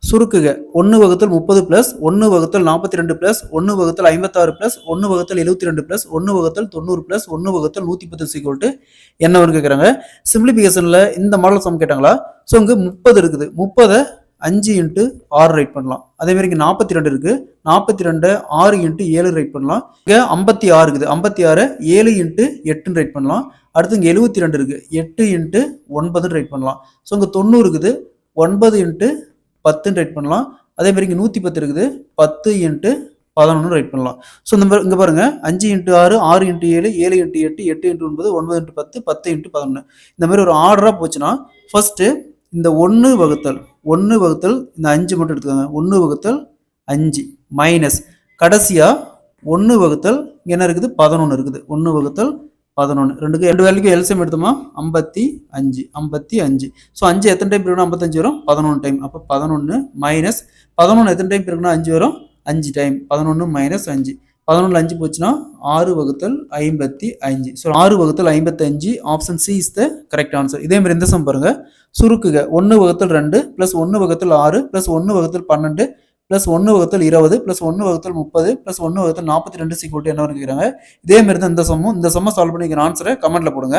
சுருக்குக 1 வகுத்தல் 30 பிளஸ் 1 வகுத்தல் 42 பிளஸ் 1 வகுத்தல் 56 பிளஸ் 1 வகுத்தல் 72 பிளஸ் 1 வகுத்தல் 90 பிளஸ் 1 வகுத்தல் 110 சீக்வல் என்ன வரும்னு கேட்குறாங்க. சிம்பிளிஃபிகேஷனில் இந்த மாடல் சம் கேட்டாங்களா? ஸோ இங்கே 30 இருக்குது. 30 5 இன்ட்டு 6 ரைட் பண்ணலாம். அதே மாதிரி இங்கே 42 இருக்குது. 42 6 இன்ட்டு 7 ரைட் பண்ணலாம். இங்கே 56 இருக்குது. 56 7 இன்ட்டு 8 ரைட் பண்ணலாம். அடுத்து இங்கே 72 இருக்குது. 8 இன்ட்டு 9 ரைட் பண்ணலாம். ஸோ இங்கே 90 இருக்குது. 9 இன்ட்டு 10 ரைட் பண்ணலாம். அதே மாதிரி இங்கே 110 இருக்குது. 10 இன்ட்டு 11 ரைட் பண்ணலாம். ஸோ இங்கே பாருங்க 5 into 6 6 into 7 7 into 8 8 into 9 9 into 10 10 into 11 இந்த மாதிரி ஒரு ஆர்டராக போச்சுன்னா ஃபர்ஸ்ட்டு இந்த 1 வகுத்தல் இந்த 5 மட்டும் எடுத்துக்கோங்க. 1 வகுத்தல் 5 மைனஸ் கடைசியாக 1 வகுத்தல் என்ன இருக்குது 11 இருக்குது. 1 வகுத்தல் 11 ரெண்டு வேலைக்கும் எல்சிஎம் எடுத்தோமா 55. ஸோ 5 எத்தனை டைம் இருக்குன்னா 55 வரும் 11 டைம். அப்போ 11 மைனஸ் 11 எத்தனை டைம் இருக்குன்னா 5 வரும் 5 டைம். 11 மைனஸ் 5 11 5 போச்சுன்னா 6 வகுத்தல் 55. ஸோ 6 வகுத்தல் 55 option C is the correct answer. இதே மாதிரி இந்த சம் பாருங்க. சுருக்குக 1 வகுத்தல் 2 பிளஸ் 1 வகுத்தல் 6 பிளஸ் 1 வகுத்தல் 12 பிளஸ் 1 வகுத்தல் 20 பிளஸ் 1 வகுத்தல் 30 பிளஸ் 1 வகுத்தல் 42 சீக்வல் என்ன கேட்குறாங்க. இதே மாதிரி தான் இந்த சம்மை சால்வ் பண்ணி ஆன்சரை கமெண்ட்ல போடுங்க.